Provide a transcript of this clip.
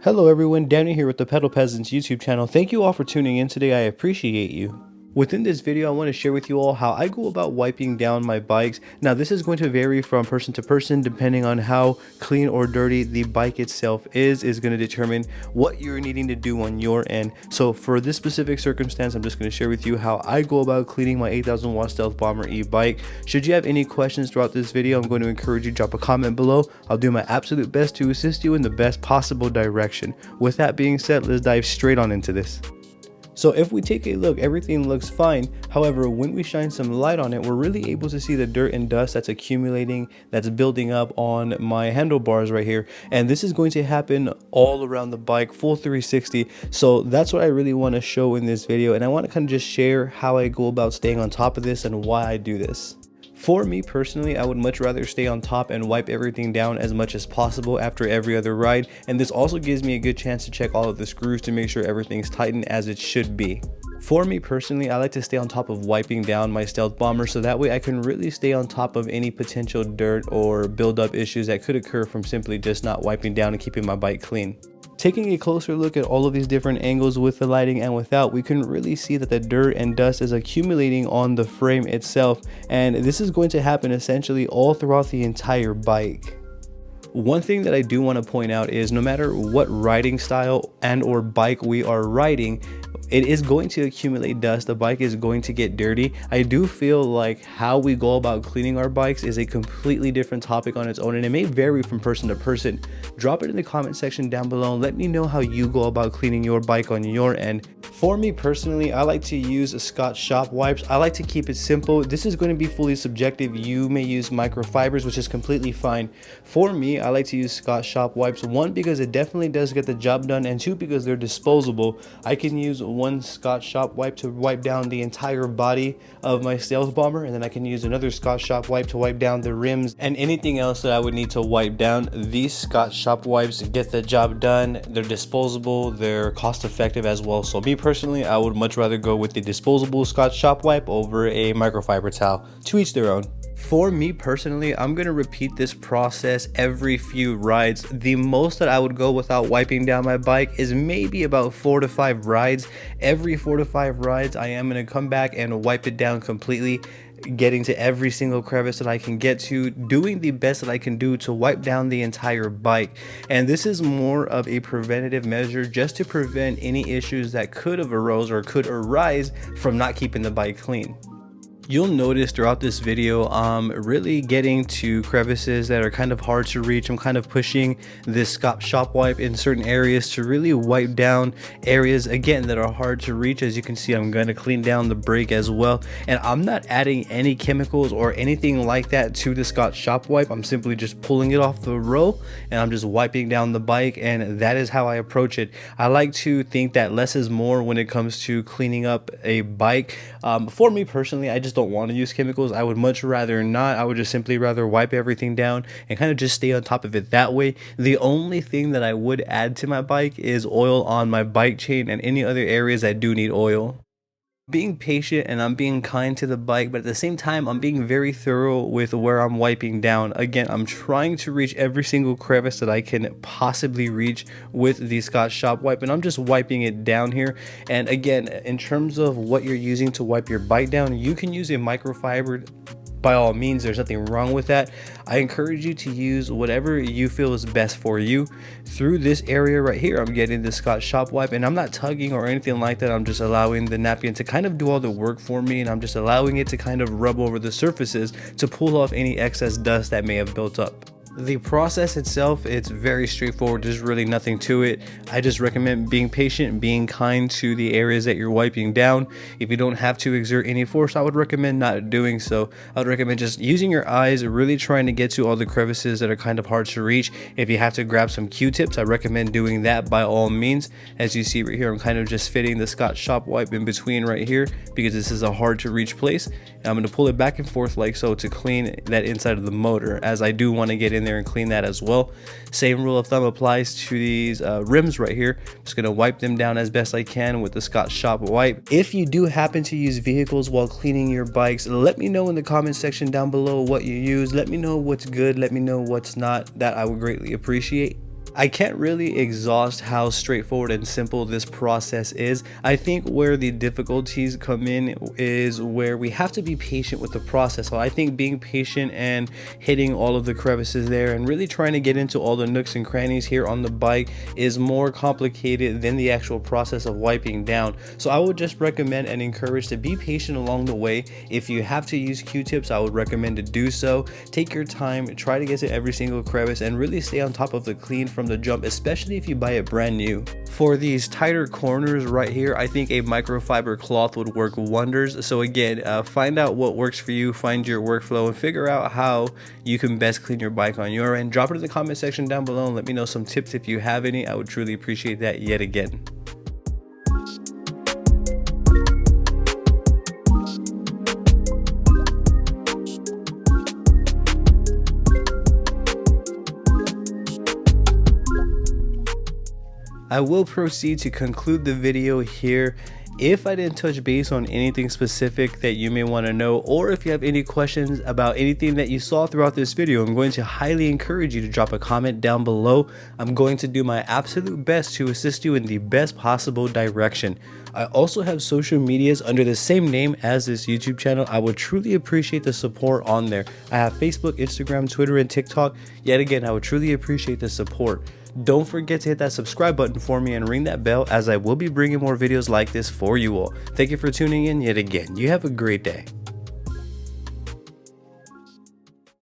Hello everyone, Daniel here with the Pedal Peasants YouTube channel. Thank you all for tuning in today, I appreciate you. Within this video, I want to share with you all how I go about wiping down my bikes. Now this is going to vary from person to person depending on how clean or dirty the bike itself is going to determine what you're needing to do on your end. So for this specific circumstance, I'm just going to share with you how I go about cleaning my 8,000 watt Stealth Bomber Ebike. Should you have any questions throughout this video, I'm going to encourage you to drop a comment below. I'll do my absolute best to assist you in the best possible direction. With that being said, let's dive straight on into this. So if we take a look, everything looks fine. However, when we shine some light on it, we're really able to see the dirt and dust that's accumulating, that's building up on my handlebars right here. And this is going to happen all around the bike, full 360. So that's what I really want to show in this video. And I want to kind of just share how I go about staying on top of this and why I do this. For me personally, I would much rather stay on top and wipe everything down as much as possible after every other ride, and this also gives me a good chance to check all of the screws to make sure everything's tightened as it should be. For me personally, I like to stay on top of wiping down my Stealth Bomber so that way I can really stay on top of any potential dirt or build-up issues that could occur from simply just not wiping down and keeping my bike clean. Taking a closer look at all of these different angles with the lighting and without, we can really see that the dirt and dust is accumulating on the frame itself, and this is going to happen essentially all throughout the entire bike. One thing that I do want to point out is no matter what riding style and or bike we are riding, it is going to accumulate dust. The bike is going to get dirty. I do feel like how we go about cleaning our bikes is a completely different topic on its own, and it may vary from person to person. Drop it in the comment section down below and let me know how you go about cleaning your bike on your end. For me personally, I like to use Scotch shop wipes. I like to keep it simple. This is going to be fully subjective. You may use microfibers, which is completely fine. For me, I like to use Scotch shop wipes. One, because it definitely does get the job done, and two, because they're disposable. I can use one Scotch shop wipe to wipe down the entire body of my Stealth Bomber, and then I can use another Scotch shop wipe to wipe down the rims and anything else that I would need to wipe down. These Scotch shop wipes get the job done. They're disposable, they're cost effective as well. So me personally, I would much rather go with the disposable Scotch shop wipe over a microfiber towel. To each their own. For me personally, I'm going to repeat this process every few rides. The most that I would go without wiping down my bike is maybe about 4 to 5 rides. Every 4 to 5 rides, I am going to come back and wipe it down completely, getting to every single crevice that I can get to, doing the best that I can do to wipe down the entire bike. And this is more of a preventative measure just to prevent any issues that could have arose or could arise from not keeping the bike clean. You'll notice throughout this video, I'm really getting to crevices that are kind of hard to reach. I'm kind of pushing this Scotch shop wipe in certain areas to really wipe down areas, again, that are hard to reach. As you can see, I'm going to clean down the brake as well. And I'm not adding any chemicals or anything like that to the Scotch shop wipe. I'm simply just pulling it off the row and I'm just wiping down the bike, and that is how I approach it. I like to think that less is more when it comes to cleaning up a bike. For me personally, I just don't want to use chemicals. I would much rather not. I would just simply rather wipe everything down and kind of just stay on top of it that way. The only thing that I would add to my bike is oil on my bike chain and any other areas that do need oil. Being patient and I'm being kind to the bike, but at the same time I'm being very thorough with where I'm wiping down. Again, I'm trying to reach every single crevice that I can possibly reach with the Scotch shop wipe, and I'm just wiping it down here. And again, in terms of what you're using to wipe your bike down, you can use a microfiber. By all means, there's nothing wrong with that. I encourage you to use whatever you feel is best for you. Through this area right here, I'm getting the Scotch shop wipe, and I'm not tugging or anything like that. I'm just allowing the napkin to kind of do all the work for me, and I'm just allowing it to kind of rub over the surfaces to pull off any excess dust that may have built up. The process itself, it's very straightforward. There's really nothing to it. I just recommend being patient, being kind to the areas that you're wiping down. If you don't have to exert any force, I would recommend not doing so. I would recommend just using your eyes, really trying to get to all the crevices that are kind of hard to reach. If you have to grab some Q-tips, I recommend doing that by all means. As you see right here, I'm kind of just fitting the Scotch shop wipe in between right here because this is a hard to reach place. And I'm going to pull it back and forth like so to clean that inside of the motor, as I do want to get in there and clean that as well. Same rule of thumb applies to these rims right here. I'm just going to wipe them down as best I can with the Scotch shop wipe. If you do happen to use vehicles while cleaning your bikes, let me know in the comment section down below what you use. Let me know what's good, let me know what's not. That I would greatly appreciate. I can't really exhaust how straightforward and simple this process is. I think where the difficulties come in is where we have to be patient with the process. So I think being patient and hitting all of the crevices there and really trying to get into all the nooks and crannies here on the bike is more complicated than the actual process of wiping down. So I would just recommend and encourage to be patient along the way. If you have to use Q-tips, I would recommend to do so. Take your time, try to get to every single crevice, and really stay on top of the clean from the jump, especially if you buy it brand new. For these tighter corners right here, I think a microfiber cloth would work wonders. So again, find out what works for you, find your workflow, and figure out how you can best clean your bike on your end. Drop it in the comment section down below and let me know some tips if you have any. I would truly appreciate that yet again. I will proceed to conclude the video here. If I didn't touch base on anything specific that you may want to know, or if you have any questions about anything that you saw throughout this video, I'm going to highly encourage you to drop a comment down below. I'm going to do my absolute best to assist you in the best possible direction. I also have social medias under the same name as this YouTube channel. I would truly appreciate the support on there. I have Facebook, Instagram, Twitter, and TikTok. Yet again, I would truly appreciate the support. Don't forget to hit that subscribe button for me and ring that bell, as I will be bringing more videos like this for you all. Thank you for tuning in yet again. You have a great day.